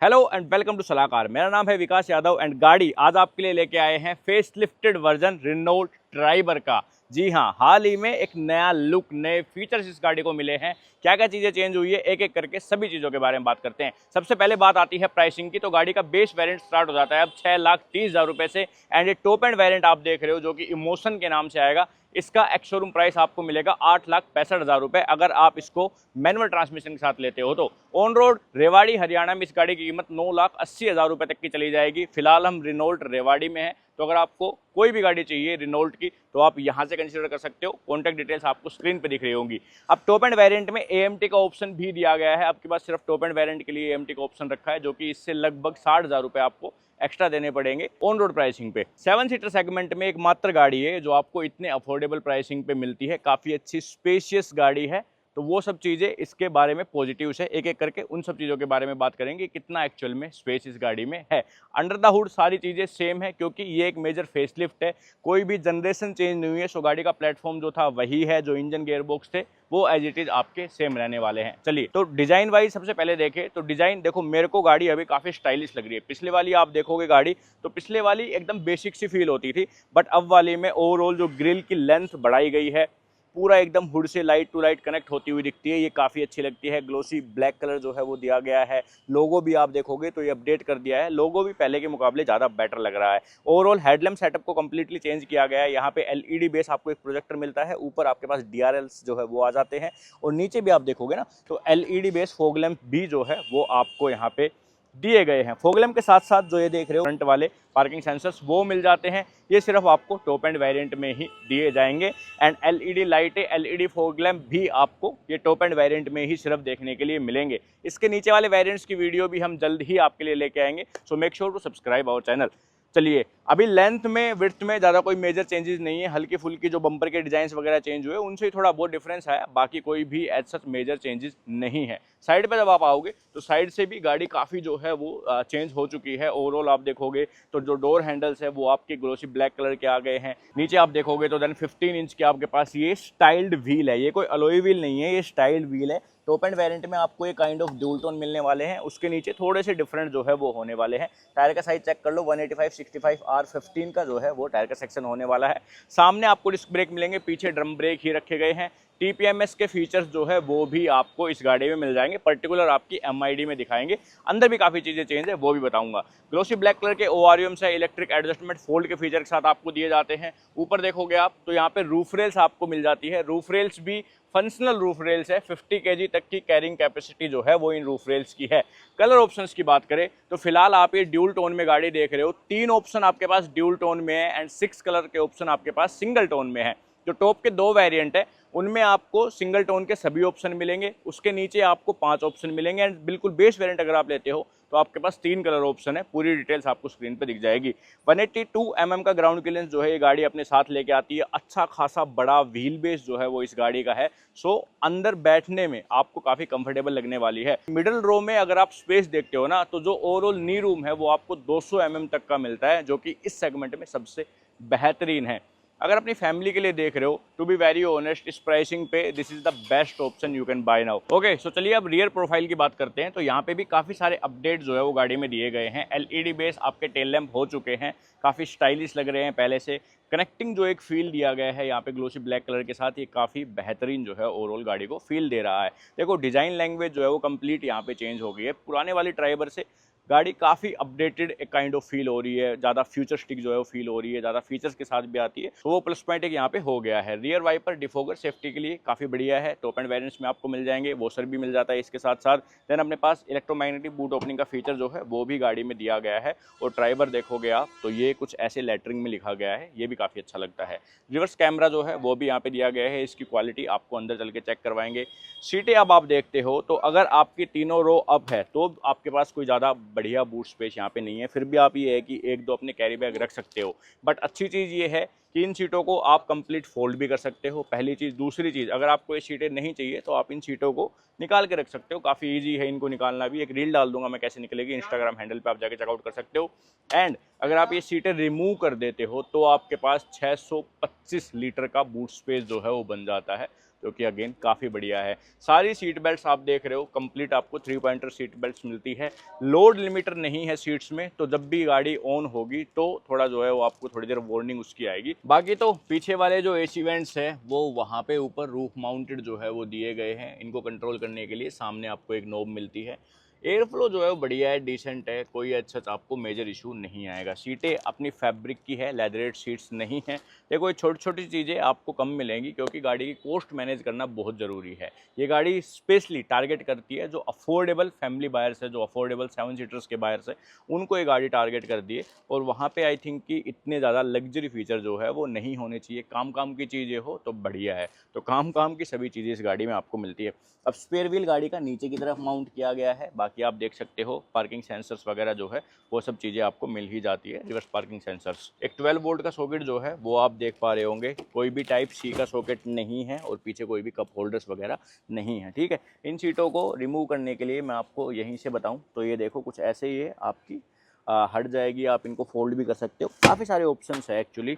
Hello and welcome to सलाहकार। मेरा नाम है विकास यादव एंड गाड़ी आज आपके लिए लेके आए हैं face lifted version Renault Triber का। जी हाँ, हाल ही में एक नया लुक, नए फीचर्स इस गाड़ी को मिले हैं। क्या क्या चीज़ें चेंज हुई है, एक एक करके सभी चीज़ों के बारे में बात करते हैं। सबसे पहले बात आती है प्राइसिंग की। तो गाड़ी का बेस वेरिएंट स्टार्ट हो जाता है अब 6,30,000 रुपये से एंड ये टॉप एंड वेरिएंट आप देख रहे हो जो कि इमोशन के नाम से आएगा। इसका एक्स शोरूम प्राइस आपको मिलेगा 8,65,000 रुपये अगर आप इसको मैनुअल ट्रांसमिशन के साथ लेते हो। तो ऑन रोड रेवाड़ी हरियाणा में इस गाड़ी की कीमत 9,80,000 रुपये तक की चली जाएगी। फिलहाल हम रेनॉल्ट रेवाड़ी में हैं, तो अगर आपको कोई भी गाड़ी चाहिए रेनॉल्ट की तो आप यहां से कंसीडर कर सकते हो। कॉन्टैक्ट डिटेल्स आपको स्क्रीन पे दिख रही होंगी। अब टॉप एंड वेरिएंट में एएमटी का ऑप्शन भी दिया गया है। आपके पास सिर्फ टॉप एंड वेरिएंट के लिए एएमटी का ऑप्शन रखा है, जो कि इससे लगभग 60,000 रुपये आपको एक्स्ट्रा देने पड़ेंगे ऑन रोड प्राइसिंग पे। 7 सीटर सेगमेंट में एकमात्र गाड़ी है जो आपको इतने अफोर्डेबल प्राइसिंग पे मिलती है। काफी अच्छी स्पेशियस गाड़ी है, तो वो सब चीज़ें इसके बारे में पॉजिटिव है। एक एक करके उन सब चीज़ों के बारे में बात करेंगे, कितना एक्चुअल में स्पेस इस गाड़ी में है। अंडर द हुड सारी चीज़ें सेम है क्योंकि ये एक मेजर फेसलिफ्ट है, कोई भी जनरेशन चेंज नहीं हुई है। सो गाड़ी का प्लेटफॉर्म जो था वही है, जो इंजन गियरबॉक्स थे वो एज इट इज आपके सेम रहने वाले हैं। चलिए, तो डिजाइन वाइज सबसे पहले देखें तो डिजाइन देखो, मेरे को गाड़ी अभी काफ़ी स्टाइलिश लग रही है। पिछले वाली आप देखोगे गाड़ी, तो पिछले वाली एकदम बेसिक सी फील होती थी, बट अब वाली में ओवरऑल जो ग्रिल की लेंथ बढ़ाई गई है, पूरा एकदम हुड से लाइट टू लाइट कनेक्ट होती हुई दिखती है। ये काफ़ी अच्छी लगती है। ग्लोसी ब्लैक कलर जो है वो दिया गया है। लोगो भी आप देखोगे तो ये अपडेट कर दिया है, लोगो भी पहले के मुकाबले ज़्यादा बेटर लग रहा है। ओवरऑल हेडलैम्प सेटअप को कंप्लीटली चेंज किया गया है। यहाँ पे एलईडी बेस आपको एक प्रोजेक्टर मिलता है, ऊपर आपके पास डीआरएल्स जो है वो आ जाते हैं, और नीचे भी आप देखोगे ना तो एलईडी बेस फॉग लैंप भी जो है वो आपको यहाँ पे दिए गए हैं। फॉग लैंप के साथ साथ जो ये देख रहे हो फ्रंट वाले पार्किंग सेंसर्स वो मिल जाते हैं। ये सिर्फ आपको टॉप एंड वेरिएंट में ही दिए जाएंगे। एंड एलईडी लाइटें, एलईडी फॉग लैंप भी आपको ये टॉप एंड वेरिएंट में ही सिर्फ देखने के लिए मिलेंगे। इसके नीचे वाले वेरिएंट्स की वीडियो भी हम जल्द ही आपके लिए लेके आएंगे, so make sure to subscribe our channel. चलिए, अभी लेंथ में, विड्थ में ज़्यादा कोई मेजर चेंजेस नहीं है। हल्की फुल्की जो बम्पर के डिजाइन वगैरह चेंज हुए उनसे ही थोड़ा बहुत डिफरेंस है, बाकी कोई भी एज सच मेजर चेंजेस नहीं है। साइड पे जब आप आओगे तो साइड से भी गाड़ी काफ़ी जो है वो चेंज हो चुकी है। ओवरऑल आप देखोगे तो जो डोर हैंडल्स है वो आपके ग्लोसी ब्लैक कलर के आ गए हैं। नीचे आप देखोगे तो देन 15 इंच के आपके पास ये स्टाइल्ड व्हील है। ये कोई अलॉय व्हील नहीं है, ये स्टाइल्ड व्हील है। टॉप एंड वेरिएंट में आपको ये काइंड ऑफ ड्यूल टोन मिलने वाले हैं। उसके नीचे थोड़े से डिफरेंट जो है वो होने वाले हैं। टायर का साइज चेक कर लो, 185/65 R15 का जो है वो टायर का सेक्शन होने वाला है। सामने आपको डिस्क ब्रेक मिलेंगे, पीछे ड्रम ब्रेक ही रखे गए हैं। टीपीएमएस के फीचर्स जो है वो भी आपको इस गाड़ी में मिल जाएंगे, पर्टिकुलर आपकी एमआईडी में दिखाएंगे। अंदर भी काफ़ी चीज़ें चेंज है, वो भी बताऊंगा। ग्लोसी ब्लैक कलर के ओआरयूएम से इलेक्ट्रिक एडजस्टमेंट फोल्ड के फीचर के साथ आपको दिए जाते हैं। ऊपर देखोगे आप तो यहाँ पे रूफ रेल्स आपको मिल जाती है। रूफ रेल्स भी फंक्शनल रूफ रेल्स है। 50 kg तक की कैरिंग कैपेसिटी जो है वो इन रूफ रेल्स की है। कलर ऑप्शंस की बात करें तो फिलहाल आप ये ड्यूल टोन में गाड़ी देख रहे हो। 3 ऑप्शन आपके पास ड्यूल टोन में है एंड 6 कलर के ऑप्शन आपके पास सिंगल टोन में है। जो टॉप के 2 वेरिएंट है उनमें आपको सिंगल टोन के सभी ऑप्शन मिलेंगे, उसके नीचे आपको 5 ऑप्शन मिलेंगे। एंड बिल्कुल बेस वेरिएंट अगर आप लेते हो तो आपके पास 3 कलर ऑप्शन है। पूरी डिटेल्स आपको स्क्रीन पर दिख जाएगी। 182 mm का ग्राउंड क्लियरेंस जो है ये गाड़ी अपने साथ लेके आती है। अच्छा खासा बड़ा व्हील बेस जो है वो इस गाड़ी का है। सो अंदर बैठने में आपको काफ़ी कंफर्टेबल लगने वाली है। मिडिल रो में अगर आप स्पेस देखते हो ना तो जो ओवरऑल नी रूम है वो आपको 200 mm तक का मिलता है, जो कि इस सेगमेंट में सबसे बेहतरीन है। अगर अपनी फैमिली के लिए देख रहे हो, टू बी वेरी ऑनेस्ट, इस प्राइसिंग पे this is the best option you can buy now. Okay, so चलिए अब रियर प्रोफाइल की बात करते हैं। तो यहाँ पे भी काफ़ी सारे अपडेट जो है वो गाड़ी में दिए गए हैं। एलईडी बेस आपके टेल लैंप हो चुके हैं, काफ़ी स्टाइलिश लग रहे हैं पहले से। कनेक्टिंग जो एक फील दिया गया है यहाँ पे ग्लोसी ब्लैक कलर के साथ, ये काफ़ी बेहतरीन जो है ओवरऑल गाड़ी को फील दे रहा है। देखो, डिज़ाइन लैंग्वेज जो है वो कंप्लीट यहाँ पे चेंज हो गई है। पुराने वाली ट्राइबर से गाड़ी काफ़ी अपडेटेड एक काइंड ऑफ फील हो रही है, ज़्यादा फ्यूचरिस्टिक जो है वो फील हो रही है, ज़्यादा फीचर्स के साथ भी आती है। तो वो प्लस पॉइंट एक यहाँ पे हो गया है। रियर वाइपर डिफोगर सेफ्टी के लिए काफ़ी बढ़िया है। टॉप एंड वेरिएंट्स में आपको मिल जाएंगे, वॉशर भी मिल जाता है इसके साथ साथ। देन अपने पास इलेक्ट्रोमैग्नेटिक बूट ओपनिंग का फीचर जो है वो भी गाड़ी में दिया गया है। और ड्राइवर देखोगे आप तो ये कुछ ऐसे लेटरिंग में लिखा गया है, ये भी काफ़ी अच्छा लगता है। रिवर्स कैमरा जो है वो भी यहाँ पे दिया गया है, इसकी क्वालिटी आपको अंदर चल के चेक करवाएंगे। सीटें अब आप देखते हो तो अगर आपकी तीनों रो अप है तो आपके पास कोई ज़्यादा बढ़िया बूट स्पेस यहाँ पे नहीं है। फिर भी आप ये है कि एक दो अपने कैरी बैग रख सकते हो। बट अच्छी चीज़ ये है कि इन सीटों को आप कंप्लीट फोल्ड भी कर सकते हो, पहली चीज़। दूसरी चीज़, अगर आपको ये सीटें नहीं चाहिए तो आप इन सीटों को निकाल के रख सकते हो। काफ़ी ईजी है इनको निकालना भी। एक रील डाल दूंगा मैं कैसे निकलेगी, इंस्टाग्राम हैंडल पे आप जाके चेकआउट कर सकते हो। एंड अगर आप ये सीटें रिमूव कर देते हो तो आपके पास 625 लीटर का बूट स्पेस जो है वो बन जाता है। जो कि अगेन काफ़ी बढ़िया है। सारी सीट बेल्ट्स आप देख रहे हो कंप्लीट आपको 3 पॉइंटर सीट बेल्ट्स मिलती है। लोड लिमिटर नहीं है सीट्स में, तो जब भी गाड़ी ऑन होगी तो थोड़ा जो है वो आपको थोड़ी देर वार्निंग उसकी आएगी। बाकी तो पीछे वाले जो एसी वेंट्स है वो वहाँ पे ऊपर रूफ माउंटेड जो है वो दिए गए हैं। इनको कंट्रोल करने के लिए सामने आपको एक नोब मिलती है। एयर फ्लो जो है वो बढ़िया है, डिसेंट है, कोई अच्छा आपको मेजर इशू नहीं आएगा। सीटें अपनी फैब्रिक की है, लेदरेट सीट्स नहीं है। देखो ये छोटी छोटी चीज़ें आपको कम मिलेंगी क्योंकि गाड़ी की कॉस्ट मैनेज करना बहुत ज़रूरी है। ये गाड़ी स्पेशली टारगेट करती है जो अफोर्डेबल फैमिली बायर्स है, जो अफोर्डेबल 7 सीटर्स के बायर्स है, उनको ये गाड़ी टारगेट कर दी है। और वहाँ पे आई थिंक कि इतने ज़्यादा लग्जरी फीचर जो है वो नहीं होने चाहिए। काम काम की चीज़ें हो तो बढ़िया है, तो काम काम की सभी चीज़ें इस गाड़ी में आपको मिलती है। अब स्पेयर व्हील गाड़ी का नीचे की तरफ माउंट किया गया है। बाकी आप देख सकते हो पार्किंग सेंसर्स वगैरह जो है वो सब चीज़ें आपको मिल ही जाती है। रिवर्स पार्किंग सेंसर्स, एक 12 वोल्ट का सॉकेट जो है वो आप देख पा रहे होंगे। कोई भी टाइप सी का सॉकेट नहीं है और पीछे कोई भी कप होल्डर्स वगैरह नहीं है। ठीक है, इन सीटों को रिमूव करने के लिए मैं आपको यहीं से बताऊं तो ये देखो कुछ ऐसे ही है, आपकी हट जाएगी। आप इनको फोल्ड भी कर सकते हो। काफ़ी सारे ऑप्शंस है एक्चुअली।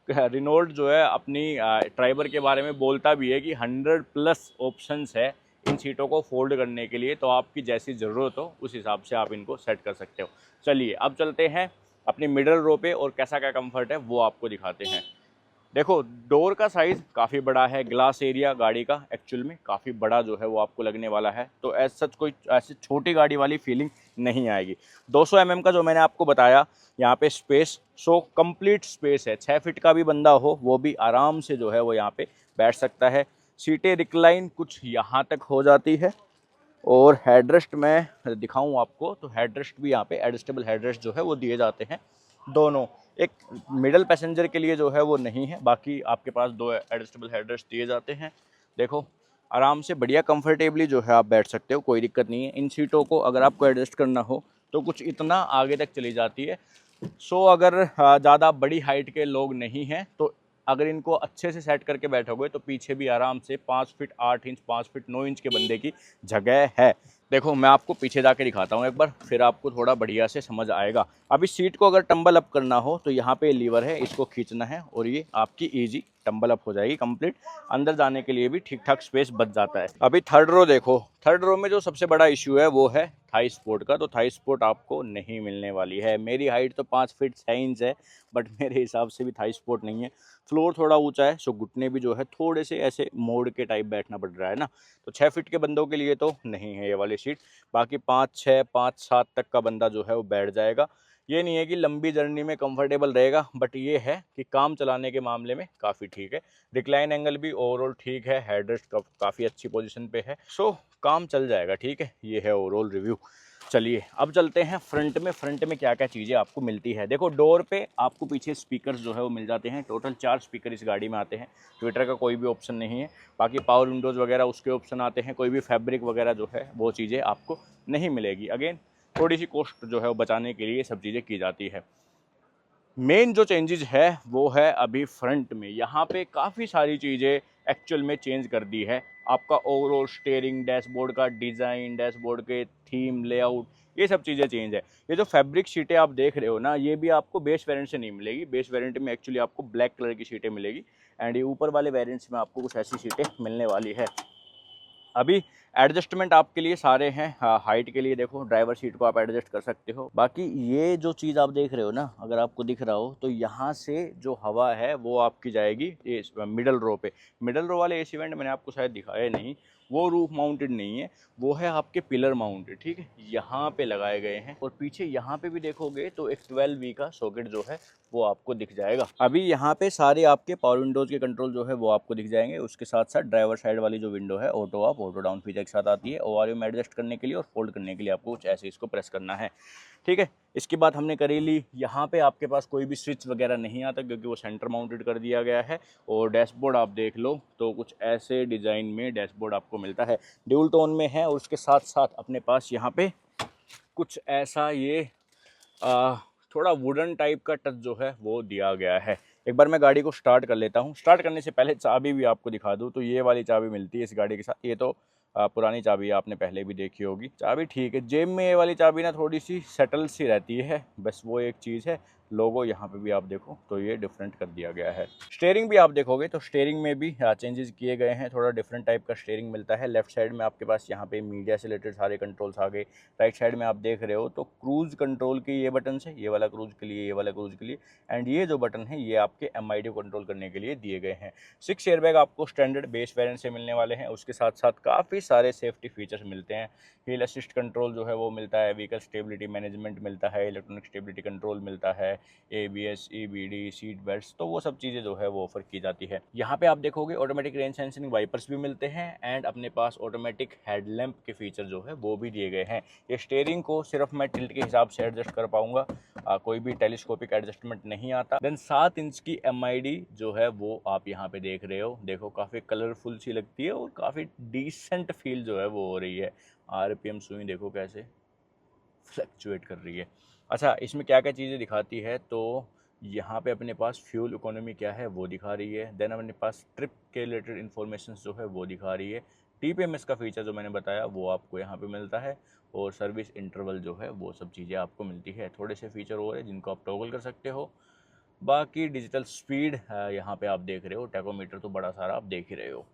रिनोल्ट जो है अपनी ट्राइबर के बारे में बोलता भी है कि 100+ ऑप्शंस है इन सीटों को फोल्ड करने के लिए, तो आपकी जैसी ज़रूरत हो उस हिसाब से आप इनको सेट कर सकते हो। चलिए अब चलते हैं अपनी मिडल रो पे और कैसा क्या कंफर्ट है वो आपको दिखाते हैं। देखो डोर का साइज़ काफ़ी बड़ा है, ग्लास एरिया गाड़ी का एक्चुअल में काफ़ी बड़ा जो है वो आपको लगने वाला है। तो एज सच कोई ऐसी छोटी गाड़ी वाली फीलिंग नहीं आएगी। 200 mm का जो मैंने आपको बताया यहाँ पे स्पेस, सो कंप्लीट स्पेस है। 6 फीट का भी बंदा हो वो भी आराम से जो है वो यहाँ पे बैठ सकता है। सीटें रिक्लाइन कुछ यहाँ तक हो जाती है। और हेडरेस्ट मैं दिखाऊं आपको तो हेडरेस्ट भी यहाँ पे एडजस्टेबल हेडरेस्ट जो है वो दिए जाते हैं दोनों। एक मिडल पैसेंजर के लिए जो है वो नहीं है, बाकी आपके पास 2 एडजस्टेबल हेडरेस्ट दिए जाते हैं। देखो आराम से बढ़िया कंफर्टेबली जो है आप बैठ सकते हो, कोई दिक्कत नहीं है। इन सीटों को अगर आपको एडजस्ट करना हो तो कुछ इतना आगे तक चली जाती है। सो अगर ज़्यादा बड़ी हाइट के लोग नहीं हैं तो अगर इनको अच्छे से सेट करके बैठोगे तो पीछे भी आराम से 5 फीट 8 इंच 5 फीट 9 इंच के बंदे की जगह है। देखो मैं आपको पीछे जाके दिखाता हूँ एक बार, फिर आपको थोड़ा बढ़िया से समझ आएगा। अब इस सीट को अगर टम्बल अप करना हो तो यहाँ पे लीवर है, इसको खींचना है और ये आपकी इजी टम्बल अप हो जाएगी कंप्लीट। अंदर जाने के लिए भी ठीक ठाक स्पेस बच जाता है। अभी थर्ड रो देखो, थर्ड रो में जो सबसे बड़ा इशू है वो है थाई सपोर्ट का। तो थाई सपोर्ट आपको नहीं मिलने वाली है। मेरी हाइट तो 5 फीट 6 इंच है, बट मेरे हिसाब से भी थाई सपोर्ट नहीं है। फ्लोर थोड़ा ऊंचा है, सो घुटने भी जो है थोड़े से ऐसे मोड़ के टाइप बैठना पड़ रहा है ना। तो 6 फीट के बंदों के लिए तो नहीं है ये वाली सीट। बाकी 5 6 5 7 तक का बंदा जो है वो बैठ जाएगा। ये नहीं है कि लंबी जर्नी में कंफर्टेबल रहेगा, बट ये है कि काम चलाने के मामले में काफ़ी ठीक है। रिक्लाइन एंगल भी ओवरऑल ठीक है, हेडरेस्ट काफ़ी अच्छी पोजीशन पे है। सो काम चल जाएगा। ठीक है, ये है ओवरऑल रिव्यू। चलिए अब चलते हैं फ्रंट में। फ्रंट में क्या क्या चीज़ें आपको मिलती है। देखो डोर पे आपको पीछे स्पीकर्स जो है वो मिल जाते हैं। टोटल 4 स्पीकर इस गाड़ी में आते हैं। ट्विटर का कोई भी ऑप्शन नहीं है। बाकी पावर विंडोज़ वगैरह उसके ऑप्शन आते हैं। कोई भी फैब्रिक वगैरह जो है वो चीज़ें आपको नहीं मिलेगी। अगेन थोड़ी सी कॉस्ट जो है वो बचाने के लिए सब चीज़ें की जाती है। मेन जो चेंजेस है वो है अभी फ्रंट में। यहाँ पे काफ़ी सारी चीज़ें एक्चुअल में चेंज कर दी है। आपका ओवरऑल स्टीयरिंग, डैशबोर्ड का डिज़ाइन, डैशबोर्ड के थीम, लेआउट, ये सब चीज़ें चेंज है। ये जो फैब्रिक शीटें आप देख रहे हो ना, ये भी आपको बेस वेरिएंट से नहीं मिलेगी। बेस वेरिएंट में एक्चुअली आपको ब्लैक कलर की शीटें मिलेगी एंड ये ऊपर वाले वेरिएंट्स में आपको कुछ ऐसी शीटें मिलने वाली है। अभी एडजस्टमेंट आपके लिए सारे हैं। हाइट के लिए देखो ड्राइवर सीट को आप एडजस्ट कर सकते हो। बाकी ये जो चीज़ आप देख रहे हो ना, अगर आपको दिख रहा हो तो यहाँ से जो हवा है वो आपकी जाएगी ये मिडल रो पे। मिडल रो वाले एसी वेंट मैंने आपको शायद दिखाया नहीं, वो रूफ माउंटेड नहीं है, वो है आपके पिलर माउंटेड। ठीक है, यहाँ पे लगाए गए हैं। और पीछे यहाँ पे भी देखोगे तो एक 12V का सॉकेट जो है वो आपको दिख जाएगा। अभी यहाँ पे सारे आपके पावर विंडोज़ के कंट्रोल जो है वो आपको दिख जाएंगे। उसके साथ साथ ड्राइवर साइड वाली जो विंडो है auto up auto down feature के साथ आती है। ओआरयू में एडजस्ट करने के लिए और फोल्ड करने के लिए आपको कुछ ऐसे इसको प्रेस करना है। ठीक है, इसकी बात हमने करी ली। यहाँ पे आपके पास कोई भी स्विच वगैरह नहीं आता क्योंकि वो सेंटर माउंटेड कर दिया गया है। और डैशबोर्ड आप देख लो तो कुछ ऐसे डिज़ाइन में डैशबोर्ड आपको मिलता है, ड्यूल टोन में है। और उसके साथ साथ अपने पास यहाँ पे कुछ ऐसा ये थोड़ा वुडन टाइप का टच जो है वो दिया गया है। एक बार मैं गाड़ी को स्टार्ट कर लेता हूँ। स्टार्ट करने से पहले चाबी भी आपको दिखा दूँ तो ये वाली चाबी मिलती है इस गाड़ी के साथ। ये तो पुरानी चाबी है, आपने पहले भी देखी होगी। चाबी ठीक है, जेब में ये वाली चाबी ना थोड़ी सी सेटल सी रहती है, बस वो एक चीज़ है। लोगो यहाँ पे भी आप देखो तो ये डिफरेंट कर दिया गया है। स्टीयरिंग भी आप देखोगे तो स्टीयरिंग में भी चेंजेस किए गए हैं, थोड़ा डिफरेंट टाइप का स्टीयरिंग मिलता है। लेफ्ट साइड में आपके पास यहाँ पे मीडिया से रिलेटेड सारे कंट्रोल्स आ गए। राइट साइड में आप देख रहे हो तो क्रूज़ कंट्रोल के ये बटन है, ये वाला क्रूज़ के लिए, ये वाला क्रूज़ के लिए, एंड ये जो बटन है ये आपके MID को कंट्रोल करने के लिए दिए गए हैं। 6 एयरबैग आपको स्टैंडर्ड बेस वेरिएंट से मिलने वाले हैं। उसके साथ साथ काफ़ी सारे सेफ्टी फीचर्स मिलते हैं। हिल असिस्ट कंट्रोल जो है वो मिलता है, व्हीकल स्टेबिलिटी मैनेजमेंट मिलता है, इलेक्ट्रॉनिक स्टेबिलिटी कंट्रोल मिलता है, ABS, EBD, सीट बेल्ट्स, तो वो सब चीज़ें जो है वो ऑफर की जाती है। यहाँ पे आप देखोगे ऑटोमेटिक रेन सेंसिंग वाइपर्स भी मिलते हैं एंड अपने पास ऑटोमेटिक हेडलैम्प के फीचर जो है वो भी दिए गए हैं। ये स्टीयरिंग को सिर्फ मैं टिल्ट के हिसाब से एडजस्ट कर पाऊंगा, कोई भी टेलीस्कोपिक एडजस्टमेंट नहीं आता। देन 7 इंच की MID जो है वो आप यहाँ पे देख रहे हो, देखो काफ़ी कलरफुल सी लगती है और काफ़ी डिसेंट फील जो है वो हो रही है। RPM सुई देखो कैसे फ्लक्चुएट कर रही है। अच्छा, इसमें क्या क्या चीज़ें दिखाती है तो यहाँ पे अपने पास फ्यूल इकोनॉमी क्या है वो दिखा रही है। देन अपने पास ट्रिप के रिलेटेड इन्फॉर्मेशन जो है वो दिखा रही है। TPMS का फीचर जो मैंने बताया वो आपको यहाँ पे मिलता है और सर्विस इंटरवल जो है वो सब चीज़ें आपको मिलती है। थोड़े से फीचर और है जिनको आप टॉगल कर सकते हो। बाकी डिजिटल स्पीड यहाँ पे आप देख रहे हो, टैकोमीटर तो बड़ा सारा आप देख ही रहे हो।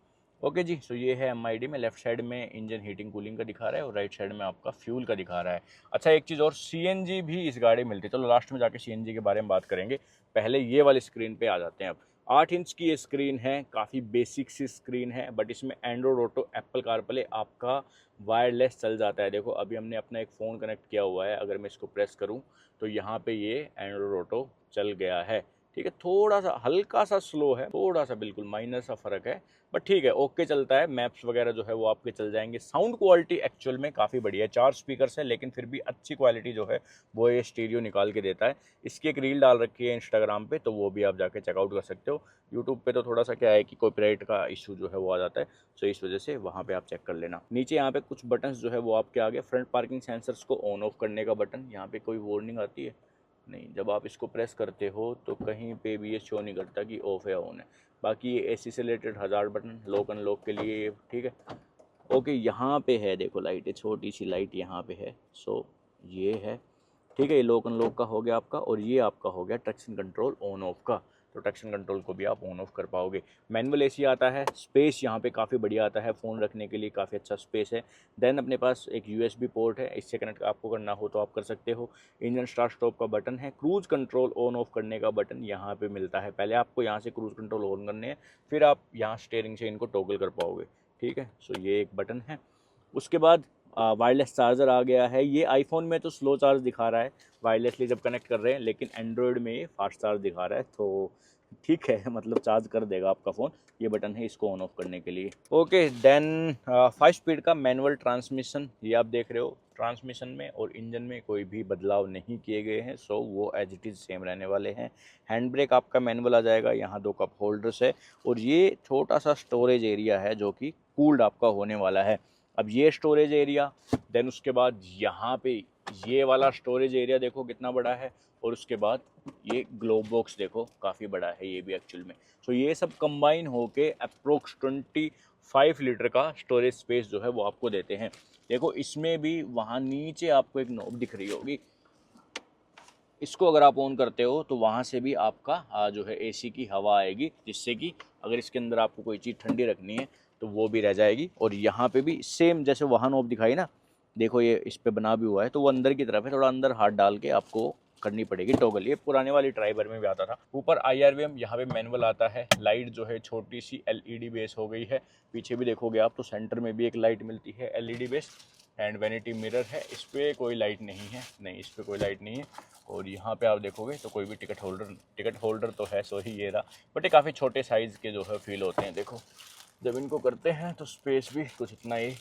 ओके जी, सो ये है MID में। लेफ्ट साइड में इंजन हीटिंग कूलिंग का दिखा रहा है और राइट साइड में आपका फ्यूल का दिखा रहा है। अच्छा, एक चीज़ और, CNG भी इस गाड़ी में मिलती है। चलो लास्ट में जाके CNG के बारे में बात करेंगे, पहले ये वाली स्क्रीन पे आ जाते हैं। अब 8 इंच की ये स्क्रीन है, काफ़ी बेसिक सी स्क्रीन है, बट इसमें एंड्रॉयड ऑटो, एप्पल कारप्ले आपका वायरलेस चल जाता है। देखो अभी हमने अपना एक फ़ोन कनेक्ट किया हुआ है, अगर मैं इसको प्रेस करूँ तो यहाँ पे ये एंड्रॉयड ऑटो चल गया है। ठीक है, थोड़ा सा हल्का सा स्लो है, थोड़ा सा बिल्कुल माइनर सा फ़र्क है, बट ठीक है, ओके चलता है। मैप्स वगैरह जो है वो आपके चल जाएंगे। साउंड क्वालिटी एक्चुअल में काफ़ी बढ़िया है। 4 स्पीकर्स है लेकिन फिर भी अच्छी क्वालिटी जो है वो ये स्टीरियो निकाल के देता है। इसकी एक रील डाल रखी है इंस्टाग्राम पे, तो वो भी आप जाके चेकआउट कर सकते हो। यूट्यूब पे तो थोड़ा सा क्या है कि कॉपीराइट का इशू जो है वो आ जाता है, सो इस वजह से वहाँ पे आप चेक कर लेना। नीचे यहाँ पे कुछ बटन्स जो है वो आपके आगे, फ्रंट पार्किंग सेंसर्स को ऑन ऑफ करने का बटन, यहाँ पे कोई वार्निंग आती है नहीं, जब आप इसको प्रेस करते हो तो कहीं पे भी ये शो नहीं करता कि ऑफ है ऑन है। बाकी ये AC से रिलेटेड हज़ार बटन, लॉक अनलॉक के लिए, ठीक है। ओके, यहाँ पे है देखो लाइट, है छोटी सी लाइट यहाँ पे है, सो ये है, ठीक है। ये लॉक अनलॉक का हो गया आपका, और ये आपका हो गया ट्रैक्शन कंट्रोल ऑन ऑफ का, तो ट्रैक्शन कंट्रोल को भी आप ऑन ऑफ कर पाओगे। मैनुअल AC आता है, स्पेस यहाँ पे काफ़ी बढ़िया आता है, फ़ोन रखने के लिए काफ़ी अच्छा स्पेस है। देन अपने पास एक USB पोर्ट है, इससे कनेक्ट आपको करना हो तो आप कर सकते हो। इंजन स्टार्ट स्टॉप का बटन है, क्रूज़ कंट्रोल ऑन ऑफ करने का बटन यहाँ पे मिलता है। पहले आपको यहाँ से क्रूज़ कंट्रोल ऑन करने हैं, फिर आप यहाँ स्टीयरिंग से इनको टॉगल कर पाओगे, ठीक है। सो ये एक बटन है। उसके बाद वायरलेस चार्जर आ गया है। ये आईफोन में तो स्लो चार्ज दिखा रहा है वायरलेसली जब कनेक्ट कर रहे हैं, लेकिन एंड्रॉयड में ये फास्ट चार्ज दिखा रहा है, तो ठीक है, मतलब चार्ज कर देगा आपका फ़ोन। ये बटन है इसको ऑन ऑफ करने के लिए। ओके, देन 5 स्पीड का मैनुअल ट्रांसमिशन, ये आप देख रहे हो। ट्रांसमिशन में और इंजन में कोई भी बदलाव नहीं किए गए हैं, सो वो एज इट इज़ सेम रहने वाले हैं। हैंड ब्रेक आपका मैनुअल आ जाएगा, यहाँ 2 कप होल्डर्स है, और ये छोटा सा स्टोरेज एरिया है जो कि कूल्ड आपका होने वाला है। अब ये स्टोरेज एरिया, देन उसके बाद यहाँ पे ये वाला स्टोरेज एरिया देखो कितना बड़ा है, और उसके बाद ये ग्लोब बॉक्स देखो काफ़ी बड़ा है ये भी एक्चुअल में। सो ये सब कंबाइन होके अप्रोक्स 25 लीटर का स्टोरेज स्पेस जो है वो आपको देते हैं। देखो इसमें भी वहाँ नीचे आपको एक नॉब दिख रही होगी, इसको अगर आप ऑन करते हो तो वहाँ से भी आपका जो है AC की हवा आएगी, जिससे कि अगर इसके अंदर आपको कोई चीज़ ठंडी रखनी है तो वो भी रह जाएगी। और यहाँ पे भी सेम जैसे वहाँ नॉब दिखाई ना, देखो ये इस पे बना भी हुआ है, तो वो अंदर की तरफ है, थोड़ा अंदर हाथ डाल के आपको करनी पड़ेगी टॉगल। ये पुराने वाली ट्राइबर में भी आता था। ऊपर IRVM, यहाँ पे मैनुअल आता है। लाइट जो है छोटी सी LED बेस हो गई है। पीछे भी देखोगे आप तो सेंटर में भी एक लाइट मिलती है LED base. And vanity mirror है, इस पर कोई लाइट नहीं है, नहीं इस पर कोई लाइट नहीं है। और यहाँ पे आप देखोगे तो कोई भी टिकट होल्डर तो है, सो ही ये रहा, बट ये काफ़ी छोटे साइज़ के जो है फील होते हैं। देखो जब इनको करते हैं तो स्पेस भी कुछ इतना ही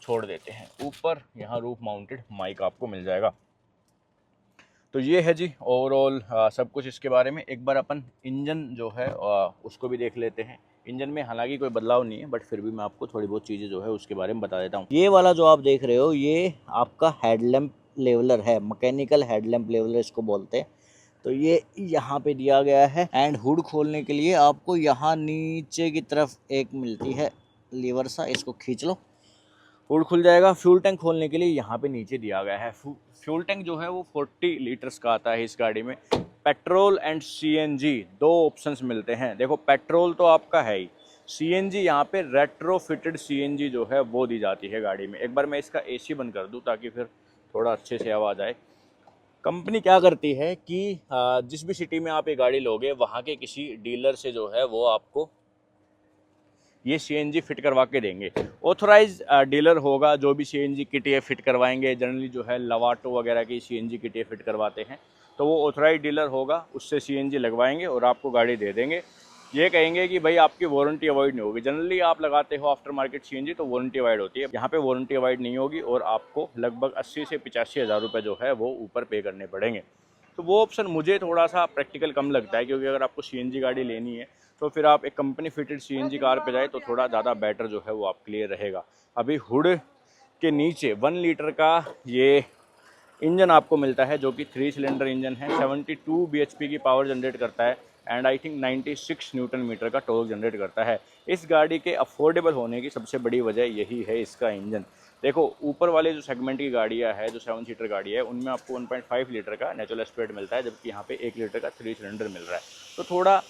छोड़ देते हैं। ऊपर यहाँ रूफ माउंटेड माइक आपको मिल जाएगा। तो ये है जी ओवरऑल सब कुछ इसके बारे में। एक बार अपन इंजन जो है उसको भी देख लेते हैं। इंजन में हालांकि कोई बदलाव नहीं है, बट फिर भी मैं आपको थोड़ी बहुत चीज़ें जो है उसके बारे में बता देता हूँ। ये वाला जो आप देख रहे हो ये आपका हेडलैम्प लेवलर है, मैकेनिकल हेडलैम्प लेवलर इसको बोलते हैं। तो ये यहाँ पे दिया गया है। एंड हुड खोलने के लिए आपको यहाँ नीचे की तरफ एक मिलती है लीवर सा, इसको खींच लो, हुड खुल जाएगा। फ्यूल टैंक खोलने के लिए यहाँ पे नीचे दिया गया है। फ्यूल टैंक जो है वो 40 लीटर्स का आता है इस गाड़ी में। पेट्रोल एंड सीएनजी दो ऑप्शंस मिलते हैं। देखो पेट्रोल तो आपका है ही, सीएनजी यहाँ पे रेट्रोफिटेड सीएनजी जो है वो दी जाती है गाड़ी में। एक बार मैं इसका एसी बंद कर दूँ ताकि फिर थोड़ा अच्छे से आवाज़ आए। कंपनी क्या करती है कि जिस भी सिटी में आप ये गाड़ी लोगे वहाँ के किसी डीलर से जो है वो आपको ये सीएनजी फिट करवा के देंगे। ऑथोराइज डीलर होगा जो भी सीएनजी किट ये फिट करवाएंगे। जनरली जो है लवाटो वगैरह की सीएनजी किट ये फिट करवाते हैं, तो वो ऑथोराइज डीलर होगा, उससे सीएनजी लगवाएंगे और आपको गाड़ी दे देंगे। ये कहेंगे कि भाई आपकी वारंटी अवॉइड नहीं होगी। जनरली आप लगाते हो आफ्टर मार्केट सीएनजी तो वारंटी अवॉइड होती है, यहाँ पे वारंटी अवॉइड नहीं होगी और आपको लगभग 80 से 85 हज़ार रुपये जो है वो ऊपर पे करने पड़ेंगे। तो वो ऑप्शन मुझे थोड़ा सा प्रैक्टिकल कम लगता है, क्योंकि अगर आपको सीएनजी गाड़ी लेनी है तो फिर आप एक कंपनी फिटेड सीएनजी कार पे जाए तो थोड़ा ज़्यादा बेटर जो है वो आपके लिए रहेगा। अभी हुड के नीचे 1 लीटर का ये इंजन आपको मिलता है जो कि 3 सिलेंडर इंजन है, 72 bhp की पावर जनरेट करता है and I think 96 newton metre का टॉर्क जनरेट करता है। इस गाड़ी के अफोर्डेबल होने की सबसे बड़ी वजह यही है इसका इंजन। देखो ऊपर वाले जो सेगमेंट की गाड़ियाँ है, जो 7 सीटर गाड़ी है, उनमें आपको 1.5 लीटर का नेचुरल एस्पिरेट मिलता है, जबकि यहाँ पे 1 लीटर का 3 सिलेंडर मिल रहा है। तो थोड़ा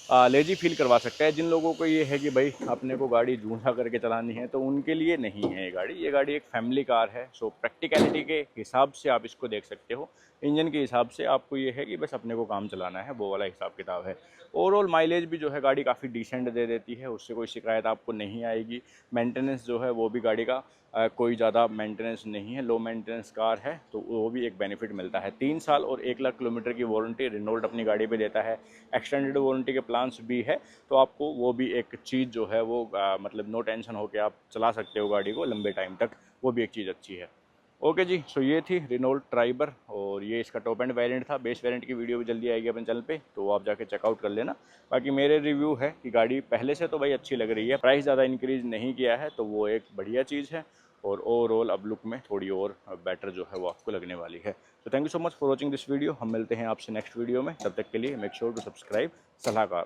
लेजी फील करवा सकता है। जिन लोगों को ये है कि भाई अपने को गाड़ी जूझा करके चलानी है तो उनके लिए नहीं है ये गाड़ी एक फैमिली कार है। सो प्रैक्टिकलिटी के हिसाब से आप इसको देख सकते हो, इंजन के हिसाब से आपको ये है कि बस अपने को काम चलाना है, वो वाला हिसाब किताब है। ओवरऑल माइलेज भी जो है गाड़ी काफ़ी डिसेंट दे देती है, उससे कोई शिकायत आपको नहीं आएगी। मेंटेनेंस जो है वो भी गाड़ी का कोई ज़्यादा मेंटेनेंस नहीं है, लो मेंटेनेंस कार है, तो वो भी एक बेनिफिट मिलता है। 3 साल और 1 लाख किलोमीटर की वारंटी रेनॉल्ट अपनी गाड़ी पे देता है। एक्सटेंडेड वारंटी के प्लान्स भी है, तो आपको वो भी एक चीज़ जो है वो मतलब नो टेंशन हो के आप चला सकते हो गाड़ी को लंबे टाइम तक, वो भी एक चीज़ अच्छी है। ओके जी, सो ये थी रेनॉल्ट ट्राइबर और ये इसका टॉप एंड वेरिएंट था। बेस वेरिएंट की वीडियो भी जल्दी आएगी अपने चैनल पे, तो आप जाके चेकआउट कर लेना। बाकी मेरे रिव्यू है कि गाड़ी पहले से तो भाई अच्छी लग रही है, प्राइस ज़्यादा इंक्रीज़ नहीं किया है, तो वो एक बढ़िया चीज़ है और ओवरऑल अब लुक में थोड़ी और बेटर जो है वो आपको लगने वाली है। तो thank you so much for watching this video. हम मिलते हैं आपसे नेक्स्ट वीडियो में, तब तक के लिए मेक श्योर टू सब्सक्राइब सलाहकार।